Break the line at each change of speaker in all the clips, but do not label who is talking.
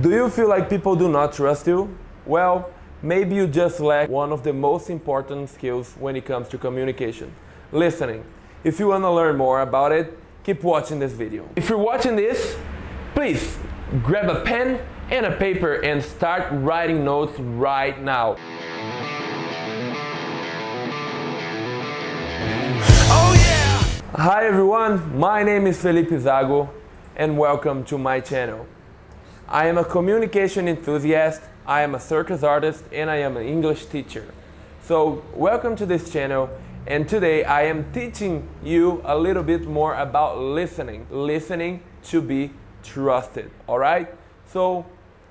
Do you feel like people do not trust you? Well, maybe you just lack one of the most important skills when it comes to communication: listening. If you want to learn more about it, keep watching this video. If you're watching this, please grab a pen and a paper and start writing notes right now. Oh yeah! Hi everyone, my name is Felipe Zago and welcome to my channel. I am a communication enthusiast, I am a circus artist, and I am an English teacher. So welcome to this channel, and today I am teaching you a little bit more about listening. Listening to be trusted, alright? So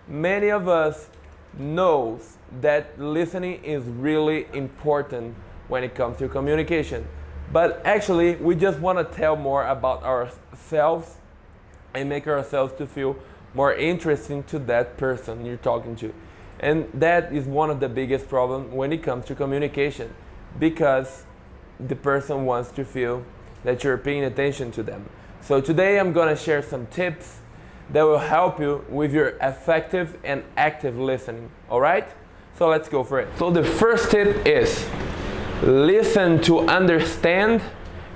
many of us knows that listening is really important when it comes to communication. But actually, we just want to tell more about ourselves and make ourselves to feel more interesting to that person you're talking to. And that is one of the biggest problems when it comes to communication, because the person wants to feel that you're paying attention to them. So today I'm going to share some tips that will help you with your effective and active listening. Alright? So let's go for it. So the first tip is listen to understand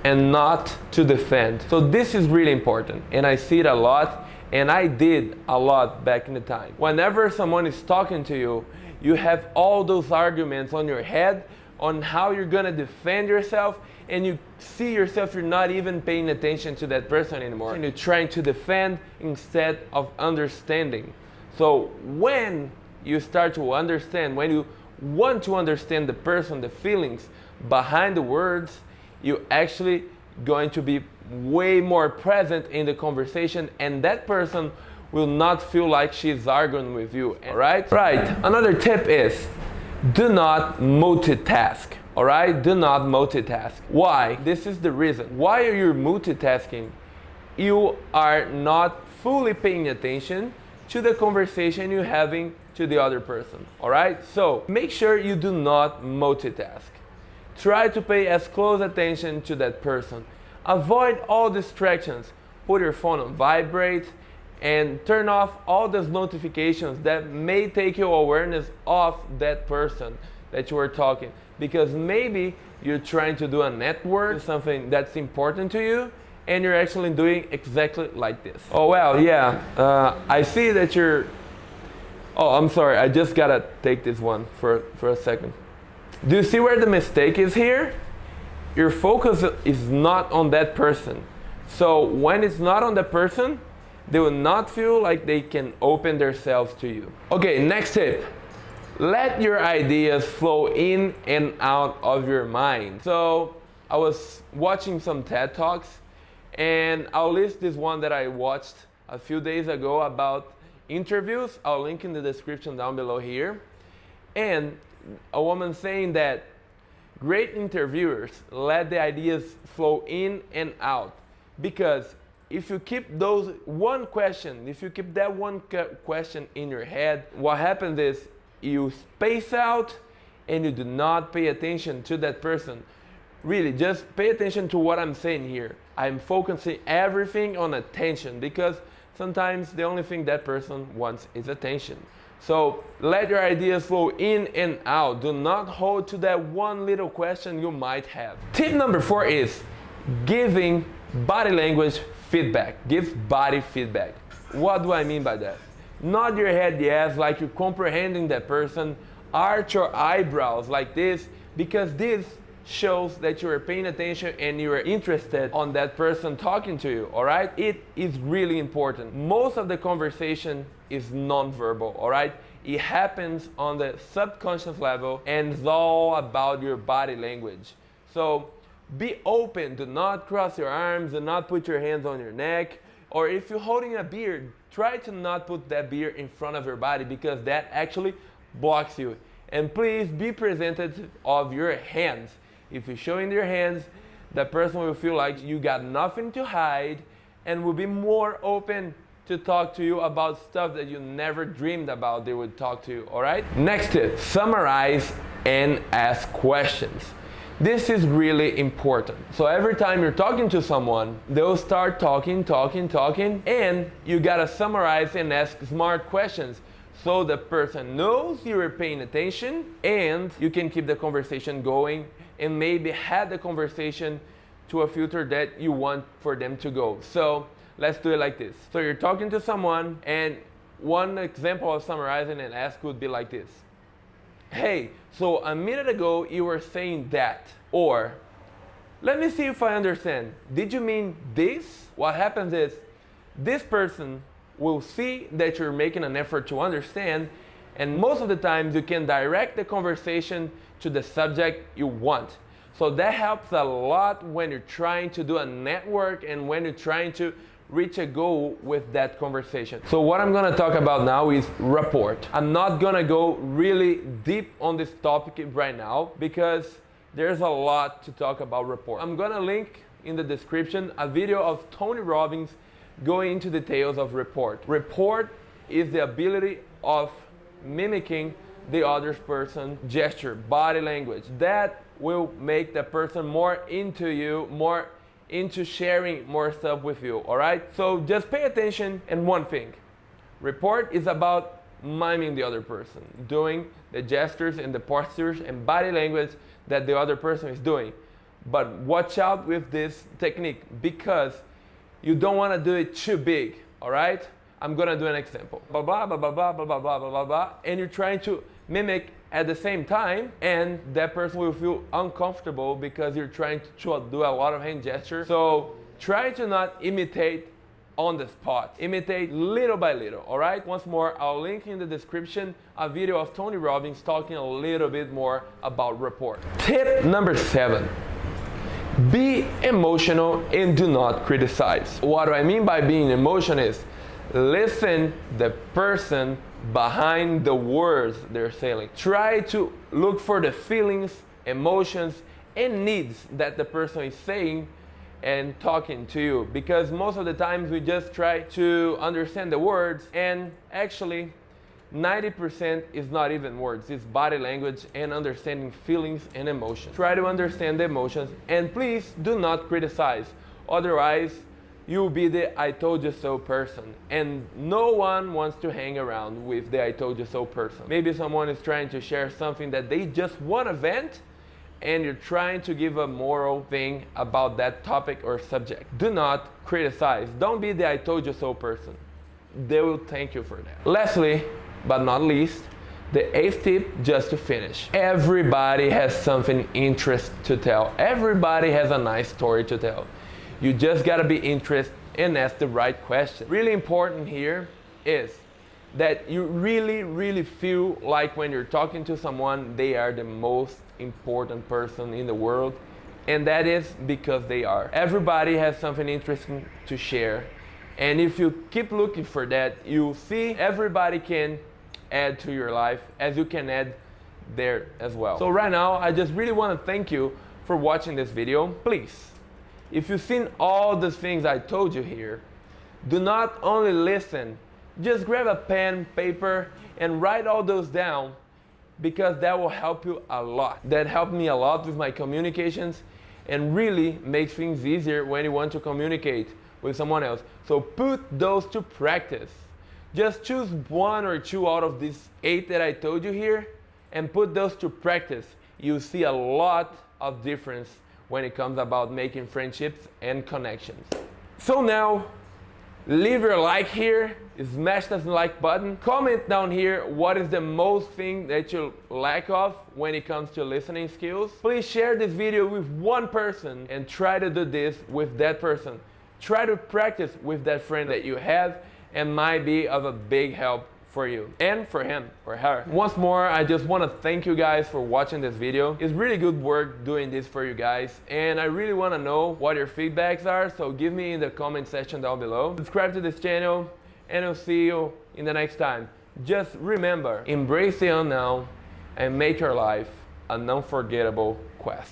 and not to defend. So this is really important, and I see it a lot. And I did a lot back in the time. Whenever someone is talking to you, you have all those arguments on your head on how you're gonna defend yourself, and you see yourself, you're not even paying attention to that person anymore. And you're trying to defend instead of understanding. So when you start to understand, when you want to understand the person, the feelings behind the words, you actually going to be way more present in the conversation, and that person will not feel like she's arguing with you. Alright? Right. Another tip is do not multitask. Alright? Do not multitask. Why? This is the reason. Why are you multitasking? You are not fully paying attention to the conversation you're having to the other person. Alright? So make sure you do not multitask. Try to pay as close attention to that person. Avoid all distractions. Put your phone on vibrate and turn off all those notifications that may take your awareness off that person that you are talking. Because maybe you're trying to do a network, something that's important to you, and you're actually doing exactly like this. Oh well, yeah, I see that you're... Oh, I'm sorry, I just gotta take this one for a second. Do you see where the mistake is here? Your focus is not on that person. So when it's not on the person, they will not feel like they can open themselves to you. Okay, next tip. Let your ideas flow in and out of your mind. So I was watching some TED Talks, and I'll list this one that I watched a few days ago about interviews. I'll link in the description down below here. And a woman saying that great interviewers let the ideas flow in and out, because if you keep those one question, if you keep that one question in your head, what happens is you space out and you do not pay attention to that person. Really, just pay attention to what I'm saying here. I'm focusing everything on attention, because sometimes the only thing that person wants is attention. So let your ideas flow in and out. Do not hold to that one little question you might have. Tip number 4 is giving body language feedback. Give body feedback. What do I mean by that? Nod your head yes, like you're comprehending that person. Arch your eyebrows like this, because this shows that you are paying attention and you are interested on that person talking to you, alright? It is really important. Most of the conversation is non-verbal, alright? It happens on the subconscious level, and it's all about your body language. So be open, do not cross your arms, do not put your hands on your neck, or if you're holding a beer, try to not put that beer in front of your body, because that actually blocks you. And please be presented of your hands. If you're showing your hands, the person will feel like you got nothing to hide and will be more open to talk to you about stuff that you never dreamed about they would talk to you, alright? Next tip, summarize and ask questions. This is really important. So every time you're talking to someone, they'll start talking, and you gotta summarize and ask smart questions so the person knows you're paying attention and you can keep the conversation going and maybe head the conversation to a filter that you want for them to go. So let's do it like this. So you're talking to someone, and one example of summarizing and ask would be like this. Hey, so a minute ago you were saying that. Or, let me see if I understand. Did you mean this? What happens is, this person will see that you're making an effort to understand, and most of the times you can direct the conversation to the subject you want. So that helps a lot when you're trying to do a network and when you're trying to reach a goal with that conversation. So what I'm gonna talk about now is rapport. I'm not gonna go really deep on this topic right now because there's a lot to talk about rapport. I'm gonna link in the description a video of Tony Robbins going into details of rapport. Rapport is the ability of mimicking the other person's gesture, body language. That will make the person more into you, more into sharing more stuff with you, all right? So just pay attention. And one thing, rapport is about miming the other person, doing the gestures and the postures and body language that the other person is doing. But watch out with this technique because you don't want to do it too big, all right? I'm gonna do an example. Blah, blah, blah, blah, blah, blah, blah, blah, blah, blah, and you're trying to mimic at the same time, and that person will feel uncomfortable because you're trying to do a lot of hand gestures. So try to not imitate on the spot. Imitate little by little, all right? Once more, I'll link in the description a video of Tony Robbins talking a little bit more about rapport. Tip number 7. Be emotional and do not criticize. What do I mean by being emotional is listen the person behind the words they're saying. Try to look for the feelings, emotions, and needs that the person is saying and talking to you, because most of the times we just try to understand the words, and actually 90% is not even words, it's body language and understanding feelings and emotions. Try to understand the emotions, and please do not criticize, otherwise you'll be the I told you so person, and no one wants to hang around with the I told you so person. Maybe someone is trying to share something that they just want to vent, and you're trying to give a moral thing about that topic or subject. Do not criticize. Don't be the I told you so person. They will thank you for that. Lastly, but not least, the 8th tip, just to finish. Everybody has something interesting to tell. Everybody has a nice story to tell. You just gotta be interested and ask the right question. Really important here is that you really feel like when you're talking to someone, they are the most important person in the world, and that is because they are. Everybody has something interesting to share, and if you keep looking for that, you'll see everybody can add to your life as you can add there as well. So right now, I just really want to thank you for watching this video. Please, if you've seen all the things I told you here, do not only listen, just grab a pen, paper, and write all those down, because that will help you a lot. That helped me a lot with my communications and really makes things easier when you want to communicate with someone else. So put those to practice. Just choose 1 or 2 out of these 8 that I told you here and put those to practice. You'll see a lot of difference when it comes about making friendships and connections. So now, leave your like here, smash that like button, comment down here what is the most thing that you lack of when it comes to listening skills. Please share this video with one person and try to do this with that person. Try to practice with that friend that you have and might be of a big help for you and for him or her. Once more, I just want to thank you guys for watching this video. It's really good work doing this for you guys, and I really want to know what your feedbacks are, so give me in the comment section down below. Subscribe to this channel, and I'll see you in the next time. Just remember, embrace the unknown and make your life an unforgettable quest.